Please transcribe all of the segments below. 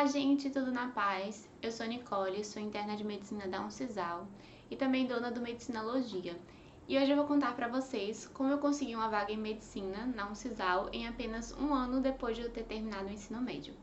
Olá, gente, tudo na paz? Eu sou Nicole, sou interna de medicina da Uncisal e também dona do Medicinalogia. E hoje eu vou contar para vocês como eu consegui uma vaga em medicina na Uncisal em apenas um ano depois de eu ter terminado o ensino médio.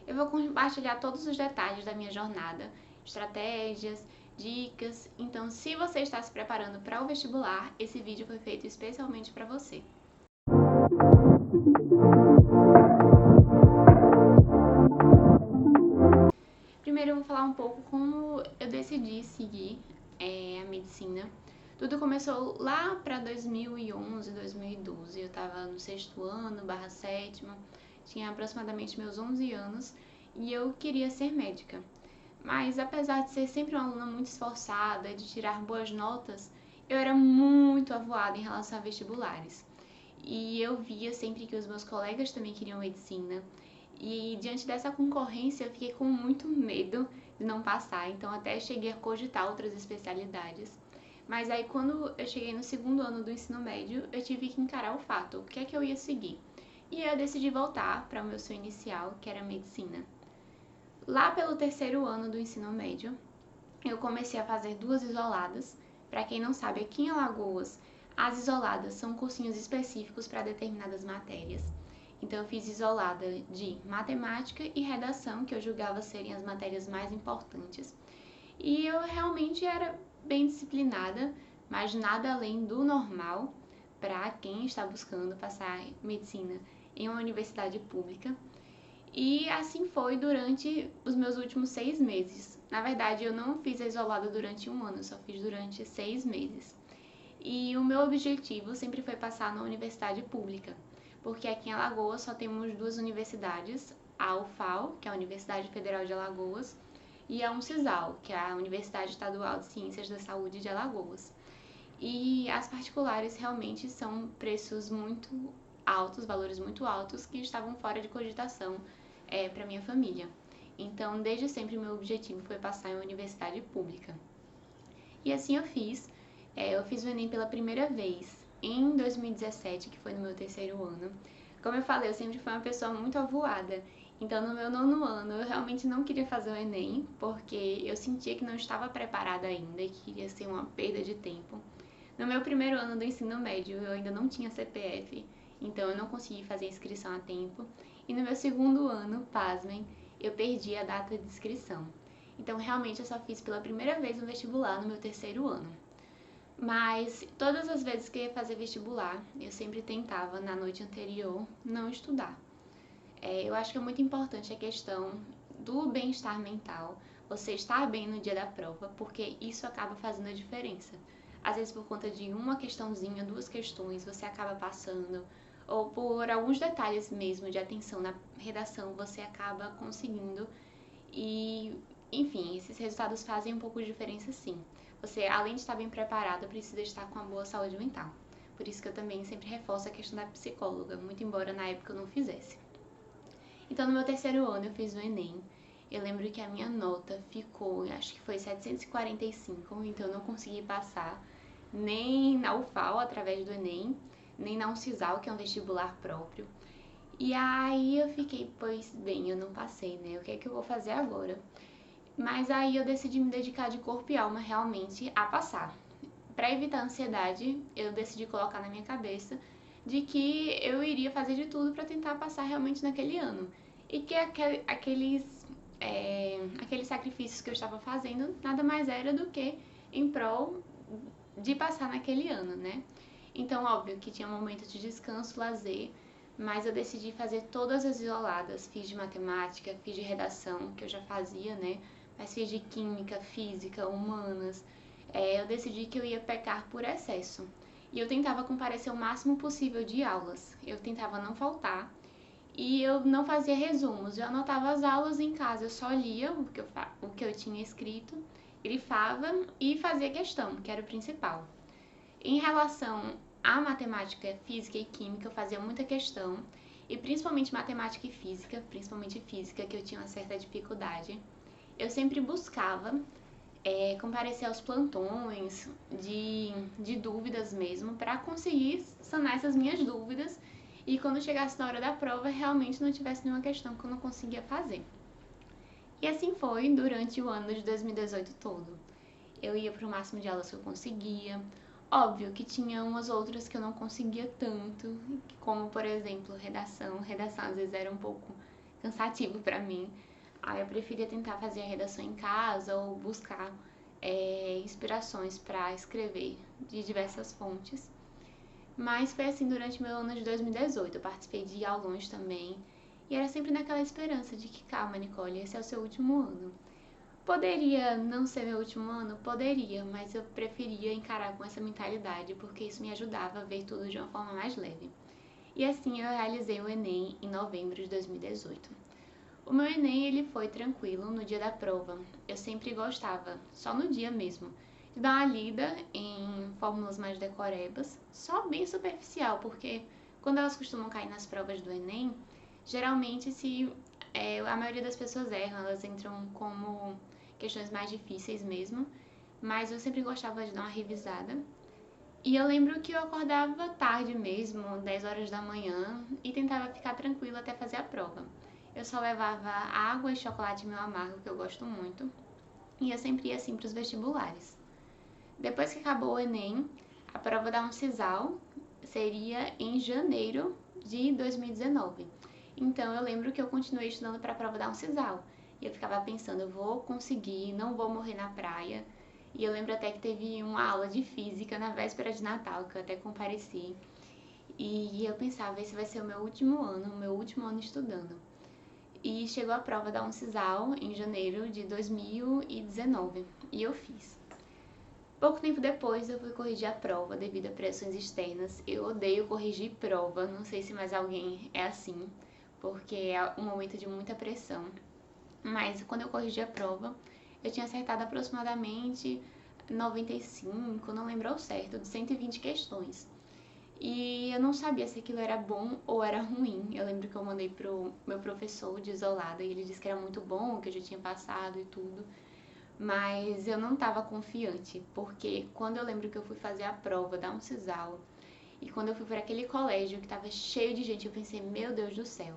Eu vou compartilhar todos os detalhes da minha jornada, estratégias, dicas. Então, se você está se preparando para o vestibular, esse vídeo foi feito especialmente para você. Primeiro eu vou falar um pouco como eu decidi seguir a medicina. Tudo começou lá para 2011, 2012. Eu estava no 6º ano, /7º, tinha aproximadamente meus 11 anos e eu queria ser médica. Mas apesar de ser sempre uma aluna muito esforçada, de tirar boas notas, eu era muito avoada em relação a vestibulares. E eu via sempre que os meus colegas também queriam medicina. E diante dessa concorrência eu fiquei com muito medo de não passar, então até cheguei a cogitar outras especialidades. Mas aí quando eu cheguei no 2º ano do ensino médio, eu tive que encarar o fato, o que é que eu ia seguir. E eu decidi voltar para o meu sonho inicial, que era medicina. Lá pelo 3º ano do ensino médio, eu comecei a fazer 2 isoladas. Para quem não sabe, aqui em Alagoas, as isoladas são cursinhos específicos para determinadas matérias. Então, eu fiz isolada de matemática e redação, que eu julgava serem as matérias mais importantes. E eu realmente era bem disciplinada, mas nada além do normal para quem está buscando passar medicina em uma universidade pública. E assim foi durante os meus últimos 6 meses. Na verdade, eu não fiz a isolada durante um ano, eu só fiz durante 6 meses. E o meu objetivo sempre foi passar na universidade pública, porque aqui em Alagoas só temos 2 universidades, a UFAL, que é a Universidade Federal de Alagoas, e a Uncisal, que é a Universidade Estadual de Ciências da Saúde de Alagoas. E as particulares realmente são preços muito altos, valores muito altos, que estavam fora de cogitação para minha família. Então, desde sempre, meu objetivo foi passar em uma universidade pública. E assim eu fiz. Eu fiz o Enem pela primeira vez em 2017, que foi no meu 3º ano. Como eu falei, eu sempre fui uma pessoa muito avoada. Então, no meu 9º ano, eu realmente não queria fazer o Enem, porque eu sentia que não estava preparada ainda e que ia ser uma perda de tempo. No meu 1º ano do ensino médio, eu ainda não tinha CPF, então eu não consegui fazer a inscrição a tempo. E no meu 2º ano, pasmem, eu perdi a data de inscrição. Então, realmente, eu só fiz pela primeira vez um vestibular no meu 3º ano. Mas todas as vezes que eu ia fazer vestibular, eu sempre tentava, na noite anterior, não estudar. Eu acho que é muito importante a questão do bem-estar mental, você estar bem no dia da prova, porque isso acaba fazendo a diferença. Às vezes, por conta de uma questãozinha, 2 questões, você acaba passando, ou por alguns detalhes mesmo de atenção na redação, você acaba conseguindo. E, enfim, esses resultados fazem um pouco de diferença sim. Você, além de estar bem preparado, precisa estar com uma boa saúde mental. Por isso que eu também sempre reforço a questão da psicóloga, muito embora na época eu não fizesse. Então, no meu 3º ano, eu fiz o Enem. Eu lembro que a minha nota ficou, acho que foi 745, então eu não consegui passar nem na UFAL, através do Enem, nem na Uncisal, que é um vestibular próprio. E aí eu fiquei, pois bem, eu não passei, né? O que é que eu vou fazer agora? Mas aí eu decidi me dedicar de corpo e alma realmente a passar. Para evitar a ansiedade, eu decidi colocar na minha cabeça de que eu iria fazer de tudo para tentar passar realmente naquele ano. E que aqueles sacrifícios que eu estava fazendo nada mais era do que em prol de passar naquele ano, né? Então, óbvio que tinha momentos de descanso, lazer, mas eu decidi fazer todas as isoladas. Fiz de matemática, fiz de redação, que eu já fazia, né? Mas fiz de química, física, humanas. Eu decidi que eu ia pecar por excesso. E eu tentava comparecer o máximo possível de aulas. Eu tentava não faltar. E eu não fazia resumos. Eu anotava as aulas em casa. Eu só lia o que eu tinha escrito, grifava e fazia questão, que era o principal. Em relação à matemática, física e química, eu fazia muita questão. E principalmente matemática e física, principalmente física, que eu tinha uma certa dificuldade. Eu sempre buscava comparecer aos plantões de dúvidas mesmo, para conseguir sanar essas minhas dúvidas e quando chegasse na hora da prova realmente não tivesse nenhuma questão que eu não conseguia fazer. E assim foi durante o ano de 2018 todo. Eu ia pro máximo de aulas que eu conseguia. Óbvio que tinha umas outras que eu não conseguia tanto, como por exemplo redação. Redação às vezes era um pouco cansativo pra mim. Aí eu preferia tentar fazer a redação em casa ou buscar inspirações para escrever de diversas fontes. Mas foi assim durante meu ano de 2018. Eu participei de aulões também. E era sempre naquela esperança de que, calma, Nicole, esse é o seu último ano. Poderia não ser meu último ano? Poderia, mas eu preferia encarar com essa mentalidade, porque isso me ajudava a ver tudo de uma forma mais leve. E assim eu realizei o Enem em novembro de 2018. O meu Enem ele foi tranquilo no dia da prova. Eu sempre gostava, só no dia mesmo, de dar uma lida em fórmulas mais decorebas, só bem superficial, porque quando elas costumam cair nas provas do Enem, geralmente a maioria das pessoas erram, elas entram como questões mais difíceis mesmo, mas eu sempre gostava de dar uma revisada. E eu lembro que eu acordava tarde mesmo, 10 horas da manhã, e tentava ficar tranquila até fazer a prova. Eu só levava água e chocolate meu amargo, que eu gosto muito, e eu sempre ia assim para os vestibulares. Depois que acabou o Enem, a prova da Uncisal seria em janeiro de 2019. Então eu lembro que eu continuei estudando para a prova da Uncisal. E eu ficava pensando, eu vou conseguir, não vou morrer na praia. E eu lembro até que teve uma aula de física na véspera de Natal, que eu até compareci. E eu pensava, esse vai ser o meu último ano estudando. E chegou a prova da Uncisal em janeiro de 2019 e eu fiz. Pouco tempo depois eu fui corrigir a prova devido a pressões externas. Eu odeio corrigir prova, não sei se mais alguém é assim, porque é um momento de muita pressão. Mas quando eu corrigi a prova, eu tinha acertado aproximadamente 95, não lembro ao certo, de 120 questões. E eu não sabia se aquilo era bom ou era ruim. Eu lembro que eu mandei pro meu professor de isolada e ele disse que era muito bom, que eu já tinha passado e tudo. Mas eu não estava confiante, porque quando eu lembro que eu fui fazer a prova da Uncisal e quando eu fui para aquele colégio que estava cheio de gente, eu pensei, meu Deus do céu.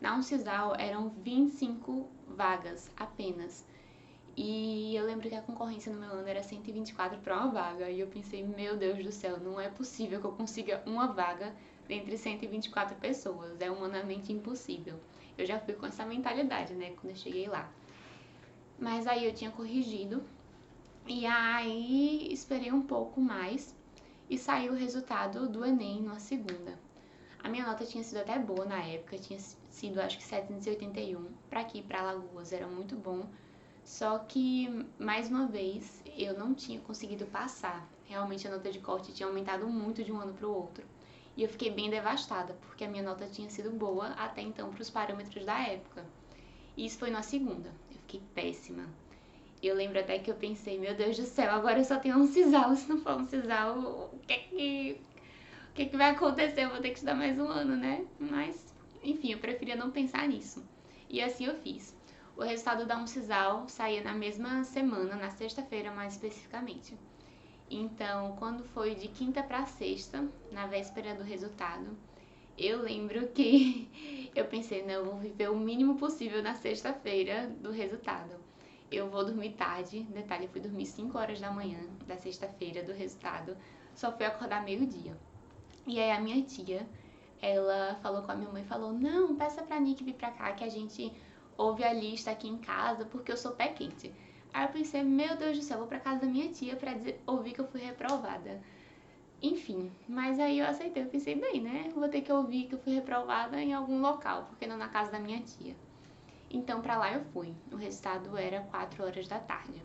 Na Uncisal eram 25 vagas apenas. E eu lembro que a concorrência no meu ano era 124 para uma vaga. E eu pensei, meu Deus do céu, não é possível que eu consiga uma vaga dentre 124 pessoas. É humanamente impossível. Eu já fui com essa mentalidade, né, quando eu cheguei lá. Mas aí eu tinha corrigido. E aí esperei um pouco mais. E saiu o resultado do Enem numa segunda. A minha nota tinha sido até boa na época, tinha sido acho que 781. Para aqui, para Alagoas, era muito bom. Só que, mais uma vez, eu não tinha conseguido passar. Realmente a nota de corte tinha aumentado muito de um ano para o outro. E eu fiquei bem devastada, porque a minha nota tinha sido boa até então para os parâmetros da época. E isso foi na segunda. Eu fiquei péssima. Eu lembro até que eu pensei, meu Deus do céu, agora eu só tenho um sisal. Se não for um sisal, o que vai acontecer? Eu vou ter que estudar mais um ano, né? Mas, enfim, eu preferia não pensar nisso. E assim eu fiz. O resultado da Uncisal saía na mesma semana, na sexta-feira mais especificamente. Então, quando foi de quinta para sexta, na véspera do resultado, eu lembro que eu pensei, não, eu vou viver o mínimo possível na sexta-feira do resultado. Eu vou dormir tarde, detalhe, eu fui dormir 5 horas da manhã da sexta-feira do resultado, só fui acordar meio-dia. E aí a minha tia, ela falou com a minha mãe, falou, não, peça pra Nick vir pra cá que a gente ouve a lista aqui em casa, porque eu sou pé quente. Aí eu pensei, meu Deus do céu, vou pra casa da minha tia pra ouvir que eu fui reprovada. Enfim, mas aí eu aceitei, eu pensei, bem, né, vou ter que ouvir que eu fui reprovada em algum local, porque não na casa da minha tia. Então pra lá eu fui, o resultado era 4 horas da tarde.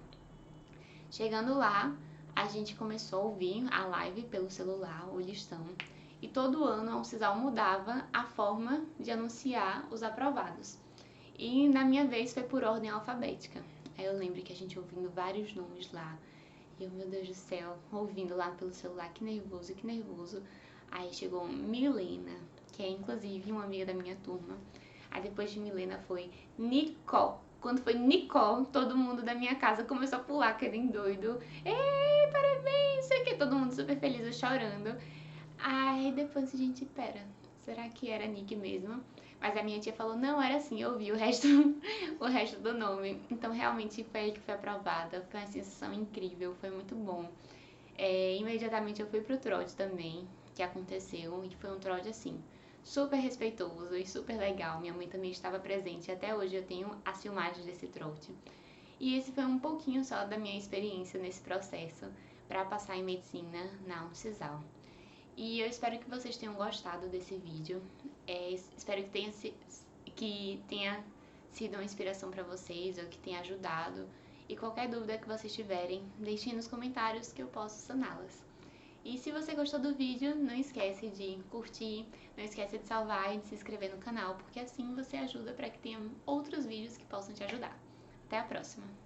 Chegando lá, a gente começou a ouvir a live pelo celular, o listão, e todo ano a Uncisal mudava a forma de anunciar os aprovados. E na minha vez foi por ordem alfabética. Aí eu lembro que a gente ouvindo vários nomes lá. E eu, meu Deus do céu, ouvindo lá pelo celular, que nervoso, que nervoso. Aí chegou Milena, que é inclusive uma amiga da minha turma. Aí depois de Milena foi Nicole. Quando foi Nicole, todo mundo da minha casa começou a pular, que nem doido. Ei, parabéns, sei que todo mundo super feliz, eu chorando. Aí depois a gente, pera, será que era Nick mesmo? Mas a minha tia falou, não, era assim, eu ouvi o resto, o resto do nome. Então realmente foi aí que foi aprovada. Foi uma sensação incrível, foi muito bom. Imediatamente eu fui pro trote também, que aconteceu, e foi um trote assim, super respeitoso e super legal. Minha mãe também estava presente, até hoje eu tenho as filmagens desse trote. E esse foi um pouquinho só da minha experiência nesse processo para passar em medicina na Uncisal. E eu espero que vocês tenham gostado desse vídeo. Espero que tenha sido uma inspiração para vocês ou que tenha ajudado. E qualquer dúvida que vocês tiverem, deixem nos comentários que eu posso saná-las. E se você gostou do vídeo, não esquece de curtir, não esquece de salvar e de se inscrever no canal, porque assim você ajuda para que tenha outros vídeos que possam te ajudar. Até a próxima!